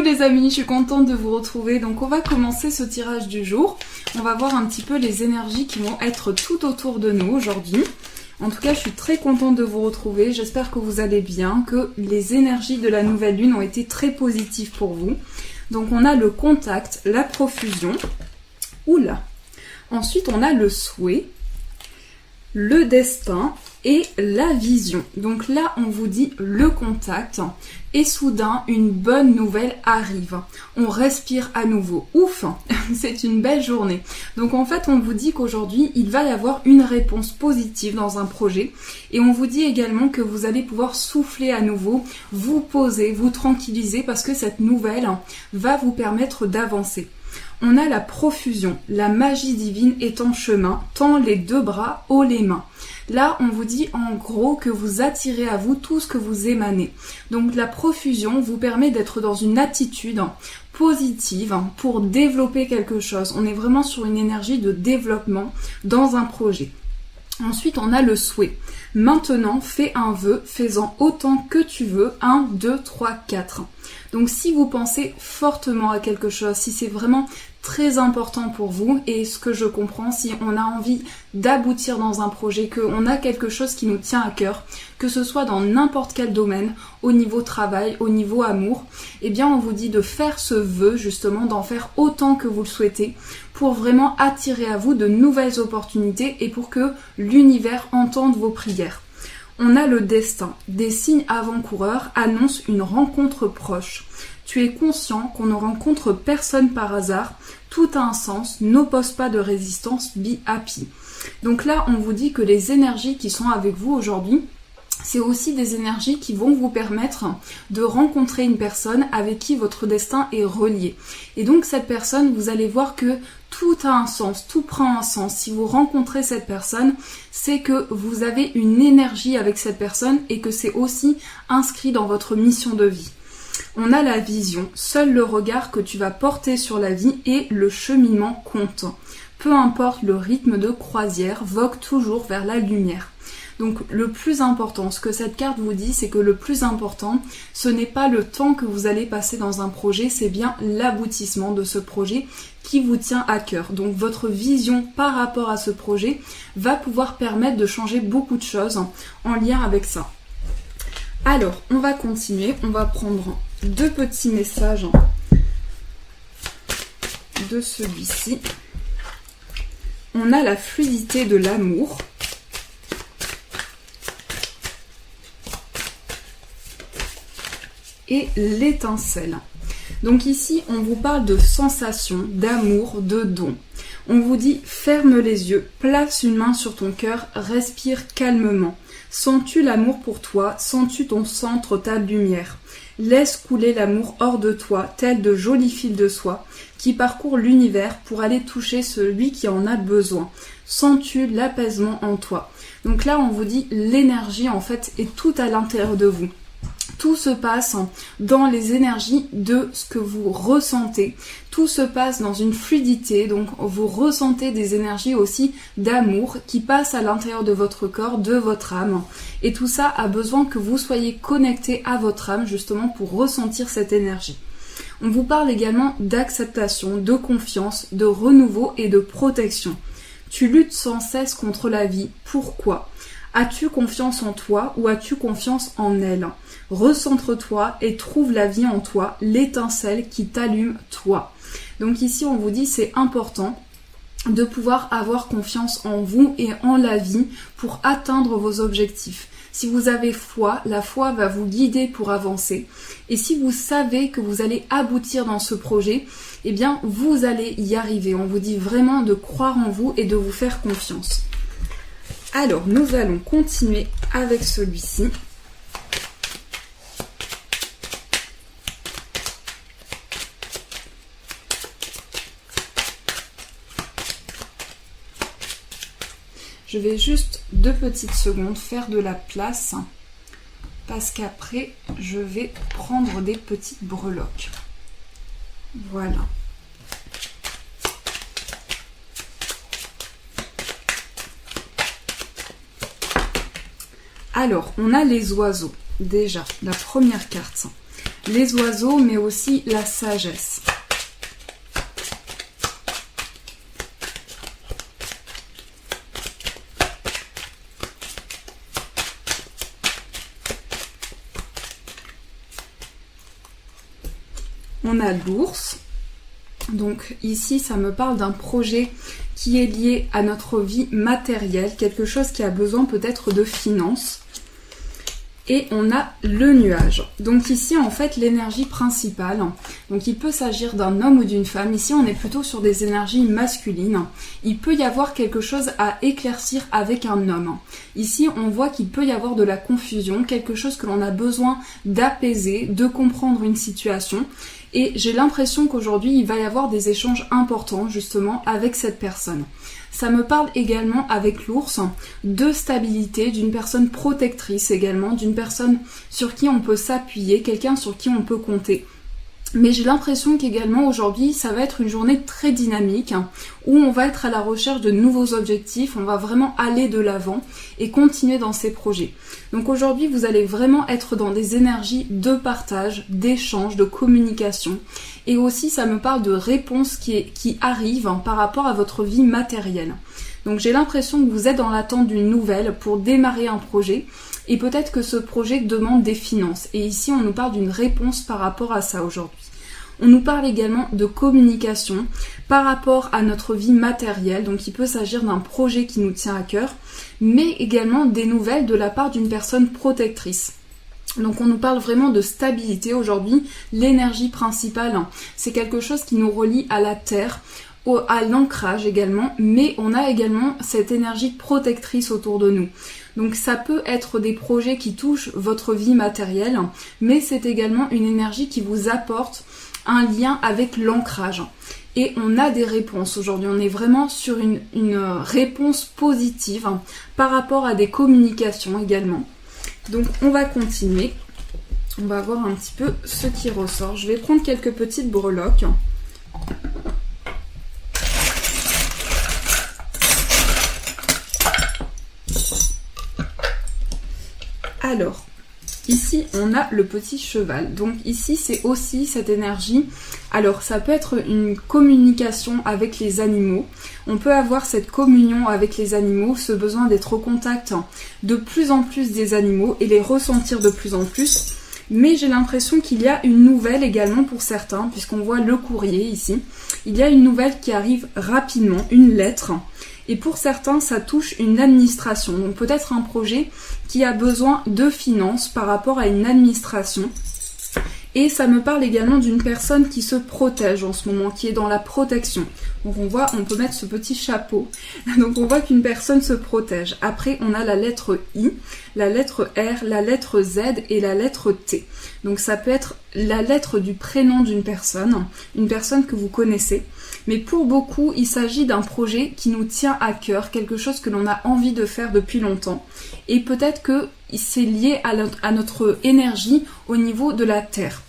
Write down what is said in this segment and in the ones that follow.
les amis, je suis contente de vous retrouver. Donc on va commencer ce tirage du jour. On va voir un petit peu les énergies qui vont être tout autour de nous aujourd'hui. En tout cas, je suis très contente de vous retrouver. J'espère que vous allez bien, que les énergies de la nouvelle lune ont été très positives pour vous. Donc on a le contact, la profusion. Oula. Ensuite, on a le souhait, le destin et la vision. Donc là, on vous dit le contact et soudain, une bonne nouvelle arrive. On respire à nouveau. Ouf, c'est une belle journée. Donc en fait, on vous dit qu'aujourd'hui, il va y avoir une réponse positive dans un projet et on vous dit également que vous allez pouvoir souffler à nouveau, vous poser, vous tranquilliser parce que cette nouvelle va vous permettre d'avancer. On a la profusion, la magie divine est en chemin, tend les deux bras, haut les mains. Là, on vous dit en gros que vous attirez à vous tout ce que vous émanez. Donc la profusion vous permet d'être dans une attitude positive pour développer quelque chose. On est vraiment sur une énergie de développement dans un projet. Ensuite, on a le souhait. Maintenant, fais un vœu, fais-en autant que tu veux. 1, 2, 3, 4. Donc si vous pensez fortement à quelque chose, si c'est vraiment très important pour vous, et ce que je comprends, si on a envie d'aboutir dans un projet, qu'on a quelque chose qui nous tient à cœur, que ce soit dans n'importe quel domaine, au niveau travail, au niveau amour, eh bien on vous dit de faire ce vœu, justement, d'en faire autant que vous le souhaitez, pour vraiment attirer à vous de nouvelles opportunités et pour que l'univers entende vos prières. On a le destin. Des signes avant-coureurs annoncent une rencontre proche. Tu es conscient qu'on ne rencontre personne par hasard. Tout a un sens. N'oppose pas de résistance. Be happy. Donc là, on vous dit que les énergies qui sont avec vous aujourd'hui, c'est aussi des énergies qui vont vous permettre de rencontrer une personne avec qui votre destin est relié. Et donc cette personne, vous allez voir que tout a un sens, tout prend un sens. Si vous rencontrez cette personne, c'est que vous avez une énergie avec cette personne et que c'est aussi inscrit dans votre mission de vie. On a la vision, seul le regard que tu vas porter sur la vie et le cheminement compte. Peu importe le rythme de croisière, vogue toujours vers la lumière. Donc le plus important, ce que cette carte vous dit, c'est que le plus important, ce n'est pas le temps que vous allez passer dans un projet, c'est bien l'aboutissement de ce projet qui vous tient à cœur. Donc votre vision par rapport à ce projet va pouvoir permettre de changer beaucoup de choses en lien avec ça. Alors, on va continuer, on va prendre deux petits messages de celui-ci. On a la fluidité de l'amour. Et l'étincelle. Donc ici, on vous parle de sensation, d'amour, de don. On vous dit, ferme les yeux, place une main sur ton cœur, respire calmement. Sens-tu l'amour pour toi? Sens-tu ton centre, ta lumière? Laisse couler l'amour hors de toi, tel de jolis fils de soie, qui parcourent l'univers pour aller toucher celui qui en a besoin. Sens-tu l'apaisement en toi? Donc là, on vous dit, l'énergie, en fait, est tout à l'intérieur de vous. Tout se passe dans les énergies de ce que vous ressentez. Tout se passe dans une fluidité, donc vous ressentez des énergies aussi d'amour qui passent à l'intérieur de votre corps, de votre âme. Et tout ça a besoin que vous soyez connecté à votre âme justement pour ressentir cette énergie. On vous parle également d'acceptation, de confiance, de renouveau et de protection. Tu luttes sans cesse contre la vie. Pourquoi ? As-tu confiance en toi ou as-tu confiance en elle? Recentre-toi et trouve la vie en toi, l'étincelle qui t'allume toi. Donc ici, on vous dit c'est important de pouvoir avoir confiance en vous et en la vie pour atteindre vos objectifs. Si vous avez foi, la foi va vous guider pour avancer. Et si vous savez que vous allez aboutir dans ce projet, eh bien vous allez y arriver. On vous dit vraiment de croire en vous et de vous faire confiance. Alors, nous allons continuer avec celui-ci. Je vais juste 2 petites secondes faire de la place parce qu'après, je vais prendre des petites breloques. Voilà. Alors, on a les oiseaux. Déjà, la première carte. les oiseaux, mais aussi la sagesse. On a l'ours. Donc ici, ça me parle d'un projet qui est lié à notre vie matérielle, quelque chose qui a besoin peut-être de finances. Et on a le nuage. Donc ici, en fait, l'énergie principale. Donc il peut s'agir d'un homme ou d'une femme. Ici, on est plutôt sur des énergies masculines. Il peut y avoir quelque chose à éclaircir avec un homme. Ici, on voit qu'il peut y avoir de la confusion, quelque chose que l'on a besoin d'apaiser, de comprendre une situation. Et j'ai l'impression qu'aujourd'hui, il va y avoir des échanges importants, justement, avec cette personne. Ça me parle également avec l'ours de stabilité, d'une personne protectrice également, d'une personne sur qui on peut s'appuyer, quelqu'un sur qui on peut compter. Mais j'ai l'impression qu'également aujourd'hui, ça va être une journée très dynamique où on va être à la recherche de nouveaux objectifs, on va vraiment aller de l'avant et continuer dans ces projets. Donc aujourd'hui, vous allez vraiment être dans des énergies de partage, d'échange, de communication. Et aussi, ça me parle de réponses qui arrivent par rapport à votre vie matérielle. Donc j'ai l'impression que vous êtes dans l'attente d'une nouvelle pour démarrer un projet. Et peut-être que ce projet demande des finances. Et ici, on nous parle d'une réponse par rapport à ça aujourd'hui. On nous parle également de communication par rapport à notre vie matérielle. Donc, il peut s'agir d'un projet qui nous tient à cœur, mais également des nouvelles de la part d'une personne protectrice. Donc, on nous parle vraiment de stabilité aujourd'hui. L'énergie principale, c'est quelque chose qui nous relie à la terre, à l'ancrage également, mais on a également cette énergie protectrice autour de nous. Donc ça peut être des projets qui touchent votre vie matérielle, mais c'est également une énergie qui vous apporte un lien avec l'ancrage. Et on a des réponses aujourd'hui, on est vraiment sur une réponse positive par rapport à des communications également. Donc on va continuer, on va voir un petit peu ce qui ressort. Je vais prendre quelques petites breloques. Alors, ici, on a le petit cheval. Donc ici, c'est aussi cette énergie. Alors, ça peut être une communication avec les animaux. On peut avoir cette communion avec les animaux, ce besoin d'être au contact de plus en plus des animaux et les ressentir de plus en plus. Mais j'ai l'impression qu'il y a une nouvelle également pour certains, puisqu'on voit le courrier ici. Il y a une nouvelle qui arrive rapidement, une lettre. Et pour certains, ça touche une administration. Donc peut-être un projet qui a besoin de finances par rapport à une administration. Et ça me parle également d'une personne qui se protège en ce moment, qui est dans la protection. Donc on voit, on peut mettre ce petit chapeau. Donc on voit qu'une personne se protège. Après, on a la lettre I, la lettre R, la lettre Z et la lettre T. Donc ça peut être la lettre du prénom d'une personne, une personne que vous connaissez. Mais pour beaucoup, il s'agit d'un projet qui nous tient à cœur, quelque chose que l'on a envie de faire depuis longtemps. Et peut-être que c'est lié à notre énergie au niveau de la terre.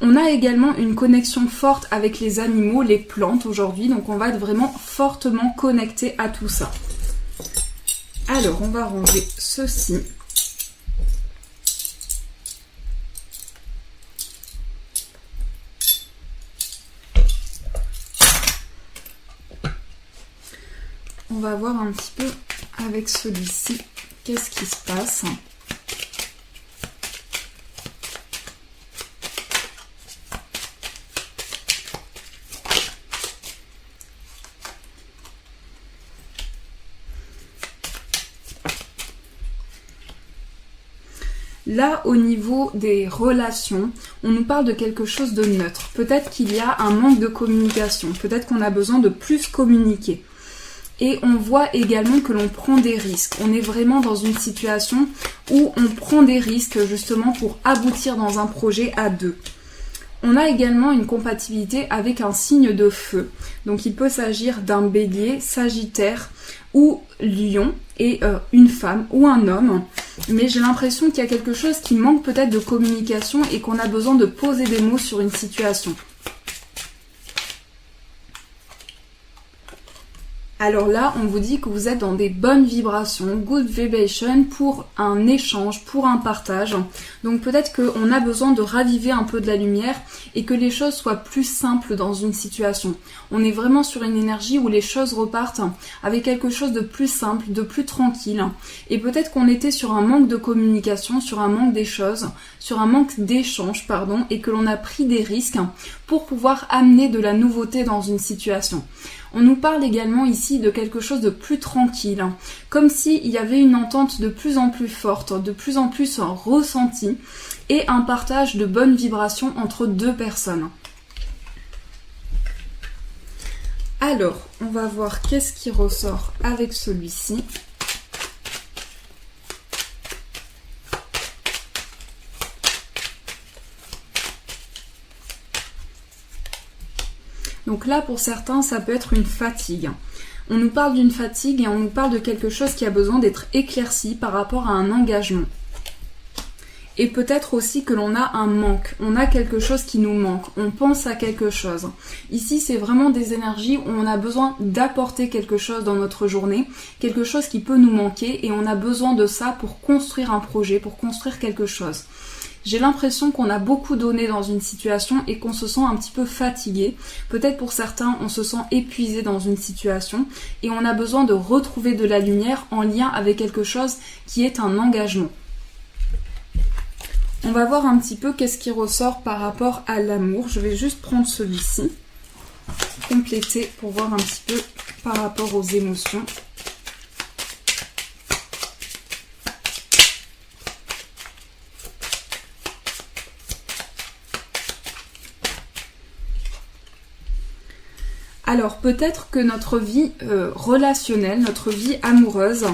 On a également une connexion forte avec les animaux, les plantes aujourd'hui, donc on va être vraiment fortement connecté à tout ça. Alors, on va ranger ceci. On va voir un petit peu avec celui-ci, qu'est-ce qui se passe. Là, au niveau des relations, on nous parle de quelque chose de neutre. Peut-être qu'il y a un manque de communication, peut-être qu'on a besoin de plus communiquer. Et on voit également que l'on prend des risques. On est vraiment dans une situation où on prend des risques justement pour aboutir dans un projet à deux. On a également une compatibilité avec un signe de feu. Donc il peut s'agir d'un bélier, sagittaire ou lion et une femme ou un homme. Mais j'ai l'impression qu'il y a quelque chose qui manque peut-être de communication et qu'on a besoin de poser des mots sur une situation. Alors là, on vous dit que vous êtes dans des bonnes vibrations, good vibration pour un échange, pour un partage. Donc peut-être qu'on a besoin de raviver un peu de la lumière et que les choses soient plus simples dans une situation. On est vraiment sur une énergie où les choses repartent avec quelque chose de plus simple, de plus tranquille. Et peut-être qu'on était sur un manque de communication, sur un manque sur un manque d'échange, et que l'on a pris des risques pour pouvoir amener de la nouveauté dans une situation. On nous parle également ici de quelque chose de plus tranquille, comme s'il y avait une entente de plus en plus forte, de plus en plus ressentie, et un partage de bonnes vibrations entre deux personnes. Alors, on va voir qu'est-ce qui ressort avec celui-ci. Donc là, pour certains, ça peut être une fatigue. On nous parle d'une fatigue et on nous parle de quelque chose qui a besoin d'être éclairci par rapport à un engagement. Et peut-être aussi que l'on a un manque, on a quelque chose qui nous manque, on pense à quelque chose. Ici, c'est vraiment des énergies où on a besoin d'apporter quelque chose dans notre journée, quelque chose qui peut nous manquer et on a besoin de ça pour construire un projet, pour construire quelque chose. J'ai l'impression qu'on a beaucoup donné dans une situation et qu'on se sent un petit peu fatigué. Peut-être pour certains, on se sent épuisé dans une situation et on a besoin de retrouver de la lumière en lien avec quelque chose qui est un engagement. On va voir un petit peu qu'est-ce qui ressort par rapport à l'amour. Je vais juste prendre celui-ci, compléter pour voir un petit peu par rapport aux émotions. Alors peut-être que notre vie relationnelle, notre vie amoureuse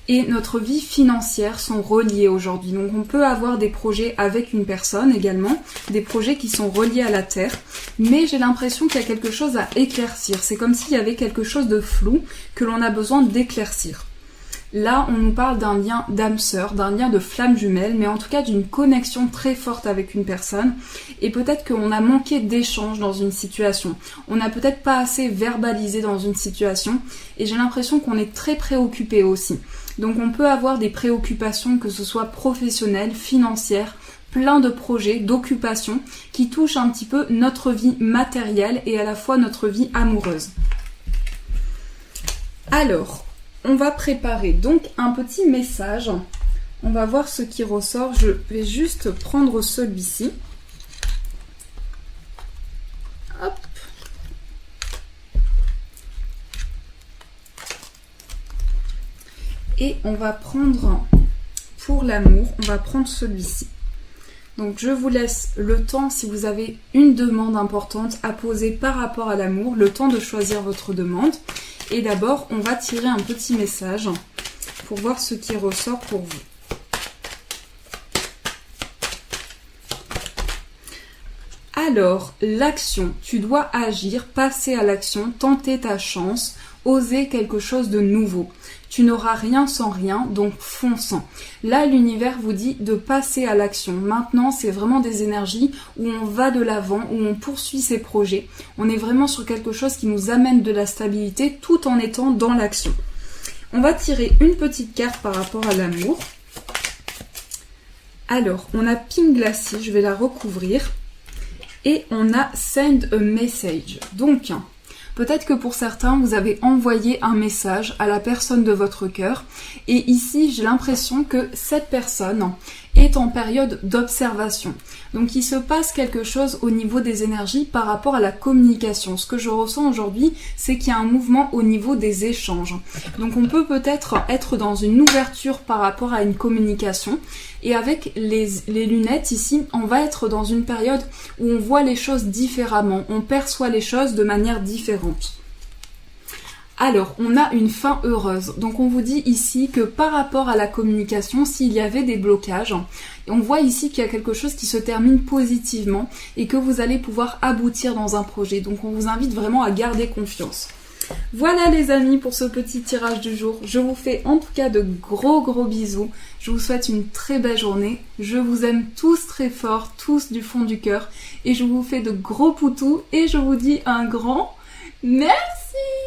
et notre vie financière sont reliées aujourd'hui. Donc on peut avoir des projets avec une personne également, des projets qui sont reliés à la terre, mais j'ai l'impression qu'il y a quelque chose à éclaircir. C'est comme s'il y avait quelque chose de flou que l'on a besoin d'éclaircir. Là, on nous parle d'un lien d'âme sœur, d'un lien de flamme jumelle, mais en tout cas d'une connexion très forte avec une personne. Et peut-être qu'on a manqué d'échange dans une situation. On n'a peut-être pas assez verbalisé dans une situation. Et j'ai l'impression qu'on est très préoccupé aussi. Donc on peut avoir des préoccupations, que ce soit professionnelles, financières, plein de projets, d'occupations, qui touchent un petit peu notre vie matérielle et à la fois notre vie amoureuse. Alors, on va préparer donc un petit message. On va voir ce qui ressort. Je vais juste prendre celui-ci. Hop. Et on va prendre, pour l'amour, on va prendre celui-ci. Donc je vous laisse le temps, si vous avez une demande importante à poser par rapport à l'amour, le temps de choisir votre demande. Et d'abord, on va tirer un petit message pour voir ce qui ressort pour vous. Alors, l'action. Tu dois agir, passer à l'action, tenter ta chance, oser quelque chose de nouveau. Tu n'auras rien sans rien, donc fonce. Là, l'univers vous dit de passer à l'action. Maintenant, c'est vraiment des énergies où on va de l'avant, où on poursuit ses projets. On est vraiment sur quelque chose qui nous amène de la stabilité tout en étant dans l'action. On va tirer une petite carte par rapport à l'amour. Alors, on a Pink Glacis, je vais la recouvrir. Et on a Send a Message. Donc, peut-être que pour certains, vous avez envoyé un message à la personne de votre cœur. Et ici, j'ai l'impression que cette personne est en période d'observation. Donc il se passe quelque chose au niveau des énergies par rapport à la communication. Ce que je ressens aujourd'hui, c'est qu'il y a un mouvement au niveau des échanges. Donc on peut peut-être être dans une ouverture par rapport à une communication. Et avec les lunettes ici, on va être dans une période où on voit les choses différemment. On perçoit les choses de manière différente. Alors, on a une fin heureuse. Donc, on vous dit ici que par rapport à la communication, s'il y avait des blocages, on voit ici qu'il y a quelque chose qui se termine positivement et que vous allez pouvoir aboutir dans un projet. Donc, on vous invite vraiment à garder confiance. Voilà les amis pour ce petit tirage du jour. Je vous fais en tout cas de gros bisous. Je vous souhaite une très belle journée. Je vous aime tous très fort, tous du fond du cœur. Et je vous fais de gros poutous et je vous dis un grand merci.